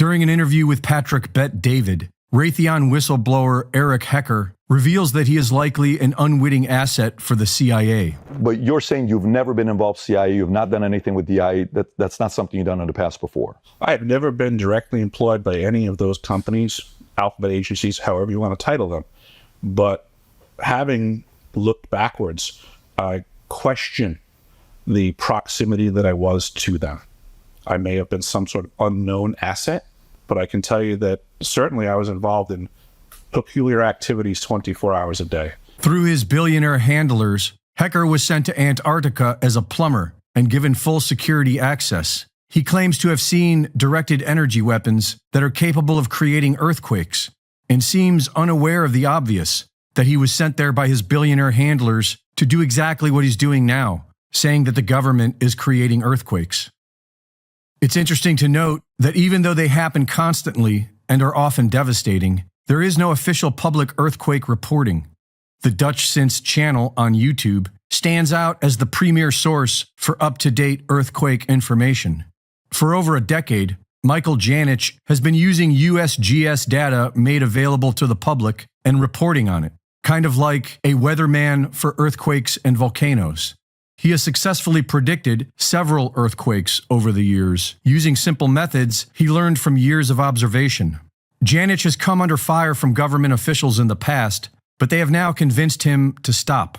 During an interview with Patrick Bet-David, Raytheon whistleblower Eric Hecker reveals that he is likely an unwitting asset for the CIA. But you're saying you've never been involved with CIA, you've not done anything with DIA, that's not something you've done in the past before? I've never been directly employed by any of those companies, alphabet agencies, however you want to title them. But having looked backwards, I question the proximity that I was to them. I may have been some sort of unknown asset, but I can tell you that certainly I was involved in peculiar activities 24 hours a day. Through his billionaire handlers, Hecker was sent to Antarctica as a plumber and given full security access. He claims to have seen directed energy weapons that are capable of creating earthquakes, and seems unaware of the obvious, that he was sent there by his billionaire handlers to do exactly what he's doing now, saying that the government is creating earthquakes. It's interesting to note that even though they happen constantly and are often devastating, there is no official public earthquake reporting. The Dutchsinse channel on YouTube stands out as the premier source for up-to-date earthquake information. For over a decade, Michael Janich has been using USGS data made available to the public and reporting on it, kind of like a weatherman for earthquakes and volcanoes. He has successfully predicted several earthquakes over the years, using simple methods he learned from years of observation. Janich has come under fire from government officials in the past, but they have now convinced him to stop.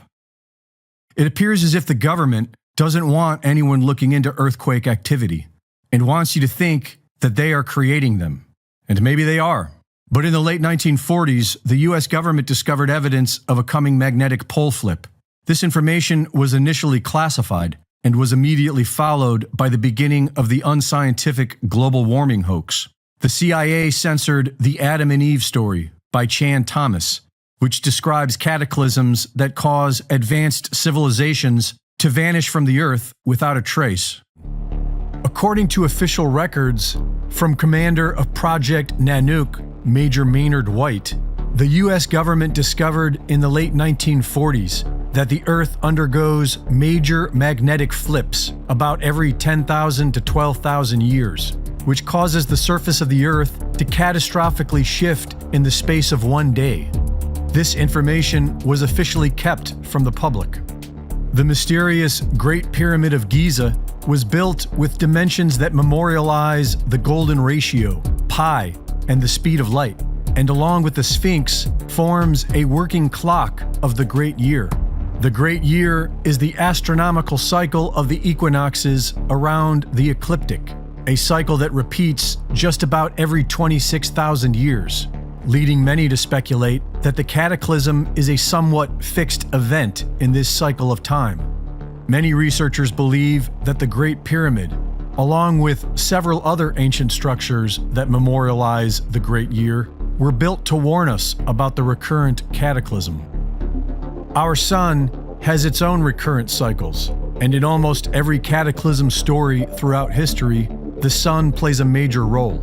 It appears as if the government doesn't want anyone looking into earthquake activity, and wants you to think that they are creating them. And maybe they are. But in the late 1940s, the US government discovered evidence of a coming magnetic pole flip. This information was initially classified and was immediately followed by the beginning of the unscientific global warming hoax. The CIA censored The Adam and Eve Story by Chan Thomas, which describes cataclysms that cause advanced civilizations to vanish from the earth without a trace. According to official records from commander of Project Nanook, Major Maynard White, the US government discovered in the late 1940s that the Earth undergoes major magnetic flips about every 10,000 to 12,000 years, which causes the surface of the Earth to catastrophically shift in the space of one day. This information was officially kept from the public. The mysterious Great Pyramid of Giza was built with dimensions that memorialize the golden ratio, pi, and the speed of light, and along with the Sphinx forms a working clock of the Great Year. The Great Year is the astronomical cycle of the equinoxes around the ecliptic, a cycle that repeats just about every 26,000 years, leading many to speculate that the cataclysm is a somewhat fixed event in this cycle of time. Many researchers believe that the Great Pyramid, along with several other ancient structures that memorialize the Great Year, were built to warn us about the recurrent cataclysm. Our sun has its own recurrent cycles, and in almost every cataclysm story throughout history, the sun plays a major role.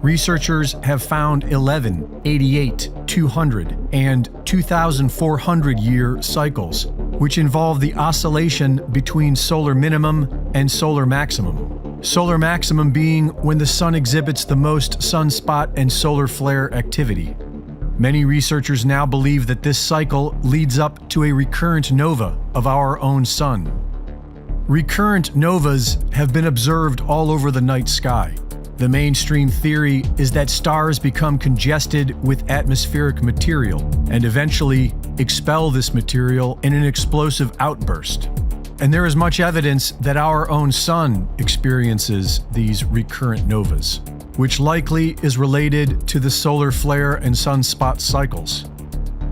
Researchers have found 11, 88, 200, and 2,400 year cycles, which involve the oscillation between solar minimum and solar maximum. Solar maximum being when the sun exhibits the most sunspot and solar flare activity. Many researchers now believe that this cycle leads up to a recurrent nova of our own sun. Recurrent novas have been observed all over the night sky. The mainstream theory is that stars become congested with atmospheric material and eventually expel this material in an explosive outburst. And there is much evidence that our own sun experiences these recurrent novas, which likely is related to the solar flare and sunspot cycles.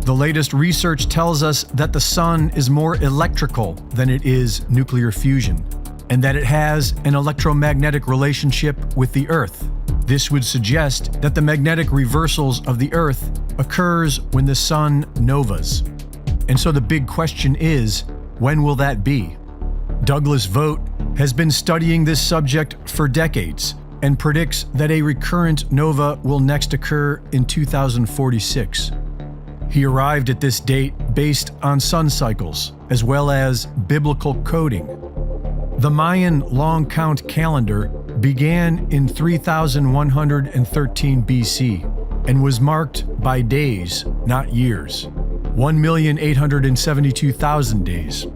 The latest research tells us that the sun is more electrical than it is nuclear fusion, and that it has an electromagnetic relationship with the Earth. This would suggest that the magnetic reversals of the Earth occurs when the sun novas. And so the big question is, when will that be? Douglas Vogt has been studying this subject for decades and predicts that a recurrent nova will next occur in 2046. He arrived at this date based on sun cycles, as well as biblical coding. The Mayan long count calendar began in 3113 BC and was marked by days, not years. 1,872,000 days.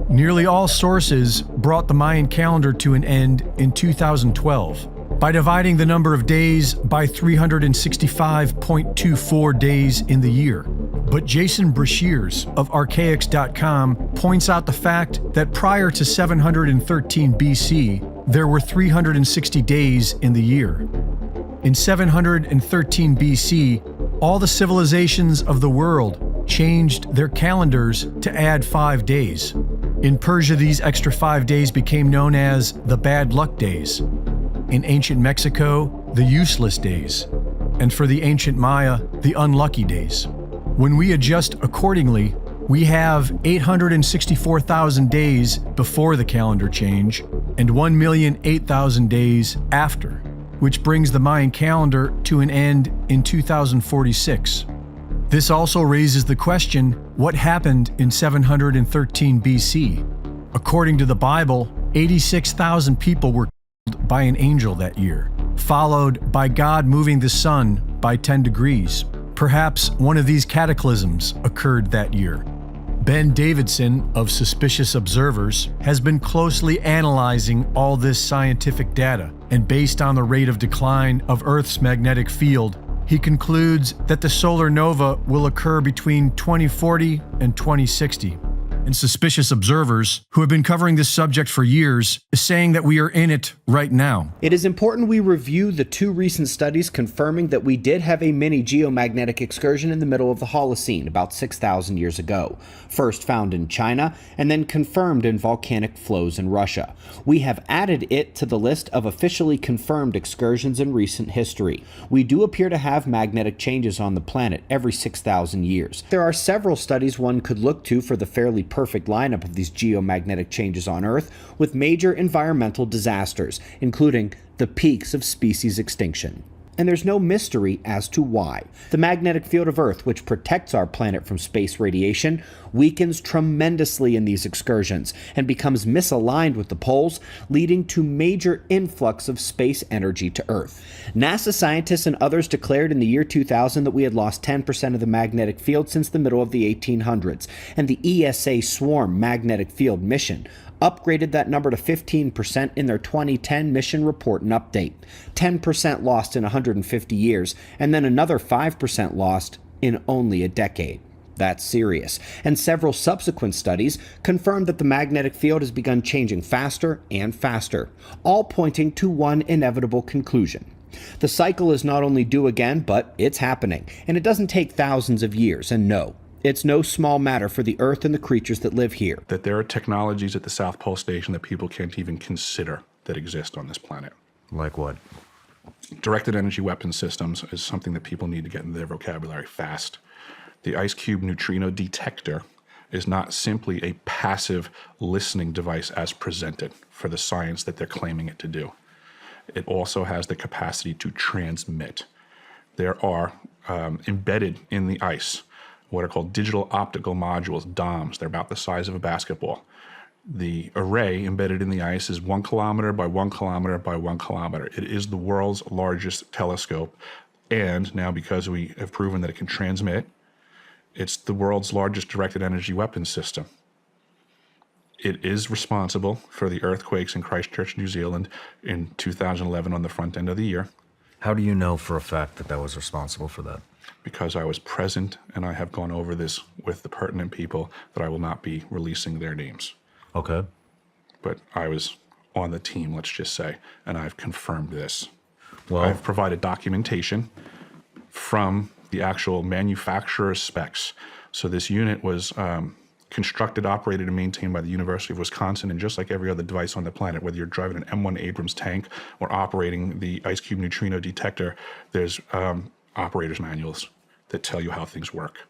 Nearly all sources brought the Mayan calendar to an end in 2012 by dividing the number of days by 365.24 days in the year. But Jason Brashears of Archaics.com points out the fact that prior to 713 BC, there were 360 days in the year. In 713 BC, all the civilizations of the world changed their calendars to add 5 days. In Persia, these extra 5 days became known as the bad luck days. In ancient Mexico, the useless days. And for the ancient Maya, the unlucky days. When we adjust accordingly, we have 864,000 days before the calendar change and 1,008,000 days after, which brings the Mayan calendar to an end in 2046. This also raises the question, what happened in 713 BC? According to the Bible, 86,000 people were killed by an angel that year, followed by God moving the sun by 10 degrees. Perhaps one of these cataclysms occurred that year. Ben Davidson of Suspicious Observers has been closely analyzing all this scientific data, and based on the rate of decline of Earth's magnetic field, he concludes that the solar nova will occur between 2040 and 2060. And Suspicious Observers, who have been covering this subject for years, is saying that we are in it right now. It is important we review the 2 recent studies confirming that we did have a mini geomagnetic excursion in the middle of the Holocene about 6,000 years ago, first found in China and then confirmed in volcanic flows in Russia. We have added it to the list of officially confirmed excursions in recent history. We do appear to have magnetic changes on the planet every 6,000 years. There are several studies one could look to for the fairly perfect lineup of these geomagnetic changes on Earth, with major environmental disasters, including the peaks of species extinction. And there's no mystery as to why. The magnetic field of Earth, which protects our planet from space radiation, weakens tremendously in these excursions and becomes misaligned with the poles, leading to major influx of space energy to Earth. NASA scientists and others declared in the year 2000 that we had lost 10% of the magnetic field since the middle of the 1800s, and the ESA SWARM magnetic field mission upgraded that number to 15% in their 2010 mission report and update. 10% lost in 150 years, and then another 5% lost in only a decade. That's serious. And several subsequent studies confirmed that the magnetic field has begun changing faster and faster, all pointing to one inevitable conclusion. The cycle is not only due again, but it's happening. And it doesn't take thousands of years, and no, it's no small matter for the Earth and the creatures that live here. That there are technologies at the South Pole Station that people can't even consider that exist on this planet. Like what? Directed energy weapon systems is something that people need to get into their vocabulary fast. The IceCube neutrino detector is not simply a passive listening device as presented for the science that they're claiming it to do. It also has the capacity to transmit. There are embedded in the ice what are called digital optical modules, DOMs. They're about the size of a basketball. The array embedded in the ice is 1 kilometer by 1 kilometer by 1 kilometer. It is the world's largest telescope. And now, because we have proven that it can transmit, it's the world's largest directed energy weapons system. It is responsible for the earthquakes in Christchurch, New Zealand in 2011 on the front end of the year. How do you know for a fact that that was responsible for that? Because I was present and I have gone over this with the pertinent people that I will not be releasing their names. Okay. But I was on the team, let's just say, and I've confirmed this. Well, I've provided documentation from the actual manufacturer's specs. So this unit was constructed, operated, and maintained by the University of Wisconsin, and just like every other device on the planet, whether you're driving an M1 Abrams tank or operating the IceCube neutrino detector, there's operator's manuals that tell you how things work.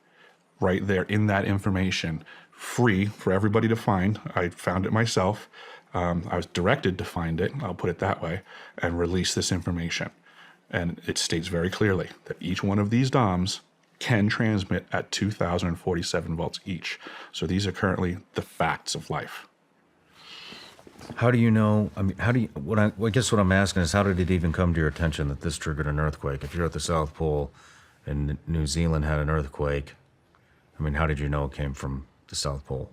Right there in that information, free for everybody to find. I found it myself. I was directed to find it, I'll put it that way, and release this information. And it states very clearly that each one of these DOMs can transmit at 2,047 volts each. So these are currently the facts of life. How do you know? I mean, how do you? I guess what I'm asking is, how did it even come to your attention that this triggered an earthquake? If you're at the South Pole, and New Zealand had an earthquake, I mean, how did you know it came from the South Pole?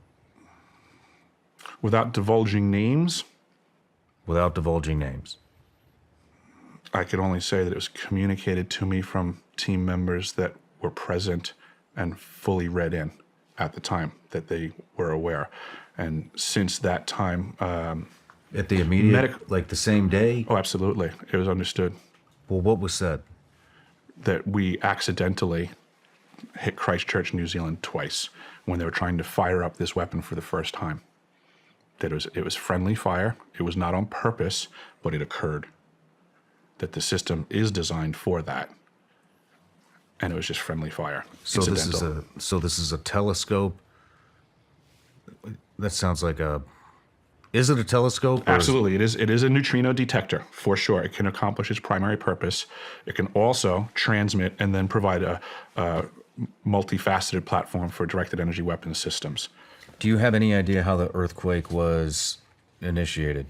Without divulging names, Without divulging names. I could only say that it was communicated to me from team members that were present and fully read in at the time that they were aware. And since that time, At the immediate, like the same day? oh, absolutely, it was understood Well, what was said? that we accidentally hit Christchurch, New Zealand twice when they were trying to fire up this weapon for the first time. That it was friendly fire. It was not on purpose, but it occurred. That the system is designed for that, and it was just friendly fire. So this is a telescope. That sounds like a. Is it a telescope? or is- Absolutely, it is. It is a neutrino detector for sure. It can accomplish its primary purpose. It can also transmit and then provide a multifaceted platform for directed energy weapons systems. Do you have any idea how the earthquake was initiated?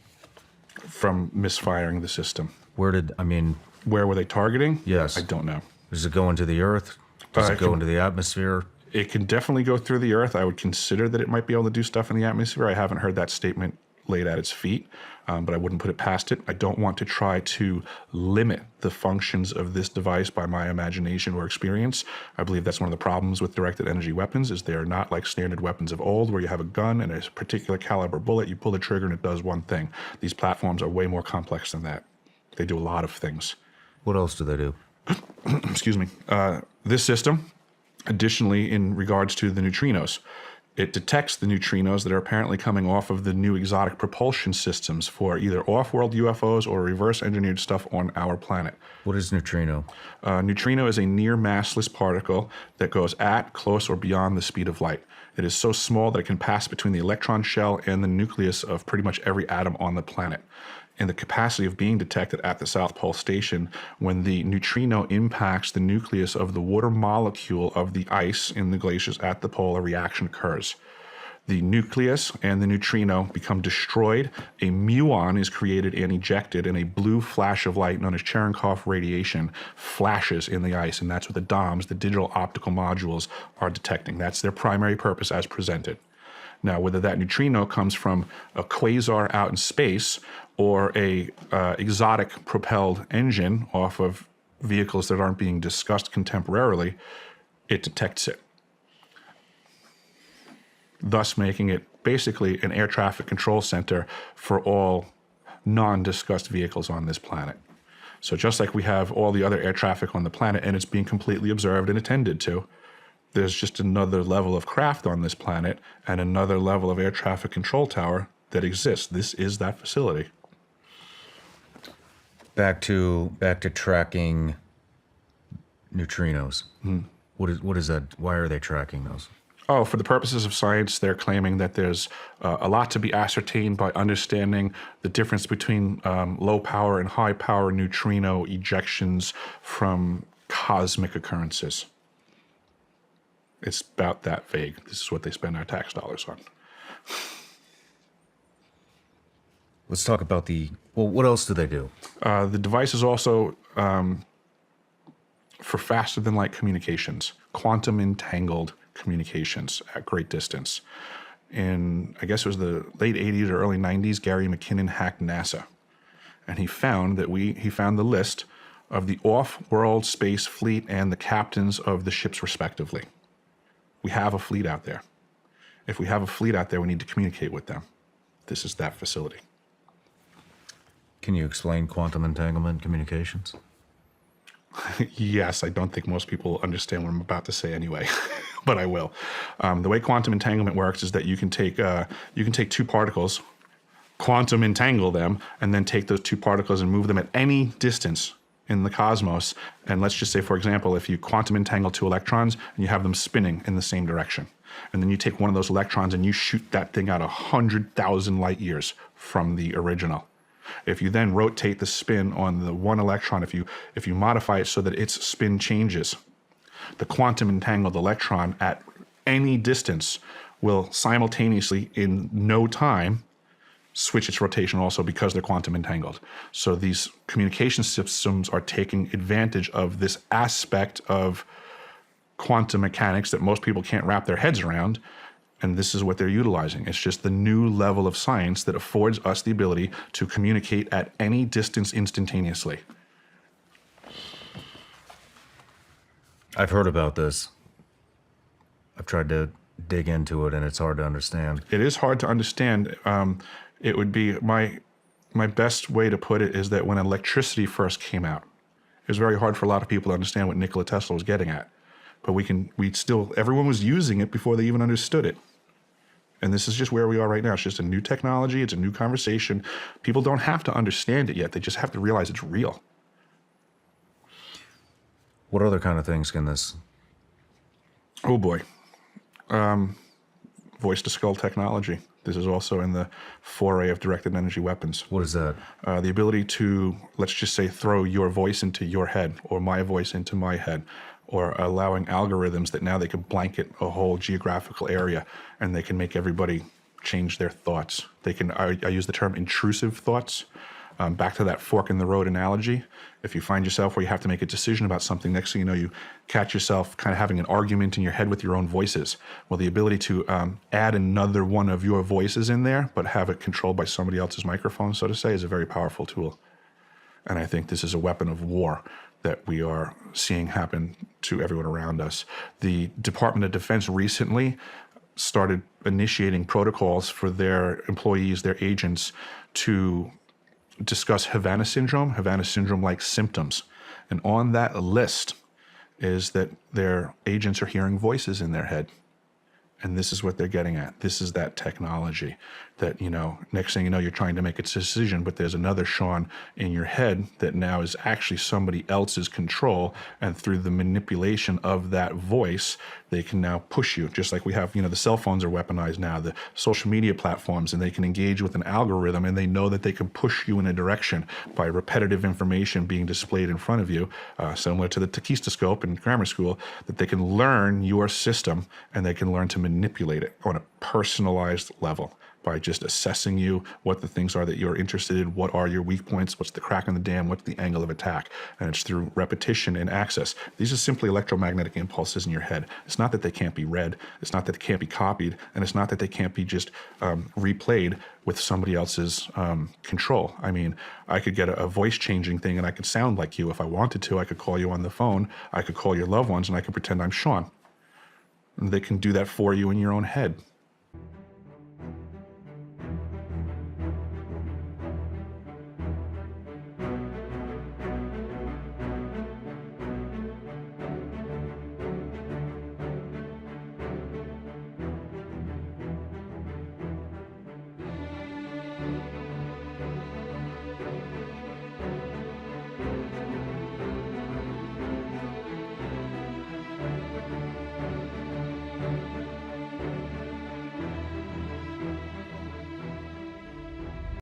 From misfiring the system. Where did I mean? Where were they targeting? Yes. I don't know. Does it go into the earth? Does it go can- into the atmosphere? It can definitely go through the earth. I would consider that it might be able to do stuff in the atmosphere. I haven't heard that statement laid at its feet, but I wouldn't put it past it. I don't want to try to limit the functions of this device by my imagination or experience. I believe that's one of the problems with directed energy weapons is they are not like standard weapons of old where you have a gun and a particular caliber bullet, you pull the trigger and it does one thing. These platforms are way more complex than that. They do a lot of things. What else do they do? Excuse me. This system, additionally, in regards to the neutrinos, it detects the neutrinos that are apparently coming off of the new exotic propulsion systems for either off-world UFOs or reverse-engineered stuff on our planet. What is neutrino? Neutrino is a near massless particle that goes at, close, or beyond the speed of light. It is so small that it can pass between the electron shell and the nucleus of pretty much every atom on the planet. And the capacity of being detected at the South Pole Station when the neutrino impacts the nucleus of the water molecule of the ice in the glaciers at the pole, a reaction occurs. The nucleus and the neutrino become destroyed. A muon is created and ejected, and a blue flash of light known as Cherenkov radiation flashes in the ice. And that's what the DOMs, the digital optical modules, are detecting. That's their primary purpose as presented. Now, whether that neutrino comes from a quasar out in space or a exotic propelled engine off of vehicles that aren't being discussed contemporarily, it detects it, thus making it basically an air traffic control center for all non-discussed vehicles on this planet. So just like we have all the other air traffic on the planet and it's being completely observed and attended to, there's just another level of craft on this planet and another level of air traffic control tower that exists. This is that facility. Back to tracking neutrinos. What is that? Why are they tracking those? Oh, for the purposes of science, they're claiming that there's a lot to be ascertained by understanding the difference between low power and high power neutrino ejections from cosmic occurrences. It's about that vague. This is what they spend our tax dollars on. Let's talk about what else do they do? The device is also for faster than light communications, quantum entangled communications at great distance. In, I guess it was the late 80s or early 90s, Gary McKinnon hacked NASA. And he found the list of the off-world space fleet and the captains of the ships respectively. We have a fleet out there. If we have a fleet out there, we need to communicate with them. This is that facility. Can you explain quantum entanglement communications? Yes, I don't think most people understand what I'm about to say anyway, but I will. The way quantum entanglement works is that you can take two particles, quantum entangle them, and then take those two particles and move them at any distance in the cosmos. And let's just say, for example, if you quantum entangle two electrons and you have them spinning in the same direction, and then you take one of those electrons and you shoot that thing out 100,000 light years from the original. If you then rotate the spin on the one electron, if you modify it so that its spin changes, the quantum entangled electron at any distance will simultaneously, in no time, switch its rotation also because they're quantum entangled. So these communication systems are taking advantage of this aspect of quantum mechanics that most people can't wrap their heads around. And this is what they're utilizing. It's just the new level of science that affords us the ability to communicate at any distance instantaneously. I've heard about this. I've tried to dig into it, and it's hard to understand. It is hard to understand. It would be my best way to put it is that when electricity first came out, it was very hard for a lot of people to understand what Nikola Tesla was getting at. But everyone was using it before they even understood it. And this is just where we are right now. It's just a new technology. It's a new conversation. People don't have to understand it yet. They just have to realize it's real. What other kind of things can this? Oh boy. Voice to skull technology. This is also in the foray of directed energy weapons. What is that? The ability to, let's just say, throw your voice into your head or my voice into my head, or allowing algorithms that now they can blanket a whole geographical area and they can make everybody change their thoughts. They can, I use the term intrusive thoughts. Back to that fork in the road analogy. If you find yourself where you have to make a decision about something, next thing you know, you catch yourself kind of having an argument in your head with your own voices. Well, the ability to add another one of your voices in there, but have it controlled by somebody else's microphone, so to say, is a very powerful tool. And I think this is a weapon of war that we are seeing happen to everyone around us. The Department of Defense recently started initiating protocols for their employees, their agents, to discuss Havana syndrome-like symptoms. And on that list is that their agents are hearing voices in their head. And this is what they're getting at. This is that technology that, next thing you know, you're trying to make a decision, but there's another Sean in your head that now is actually somebody else's control. And through the manipulation of that voice, they can now push you. Just like we have, the cell phones are weaponized now, the social media platforms, and they can engage with an algorithm, and they know that they can push you in a direction by repetitive information being displayed in front of you, similar to the Takistoscope in grammar school, that they can learn your system and they can learn to manipulate it on a personalized level by just assessing you, what the things are that you're interested in, what are your weak points, what's the crack in the dam, what's the angle of attack. And it's through repetition and access. These are simply electromagnetic impulses in your head. It's not that they can't be read, it's not that they can't be copied, and it's not that they can't be just replayed with somebody else's control. I mean, I could get a voice changing thing and I could sound like you if I wanted to. I could call you on the phone, I could call your loved ones, and I could pretend I'm Sean. And they can do that for you in your own head.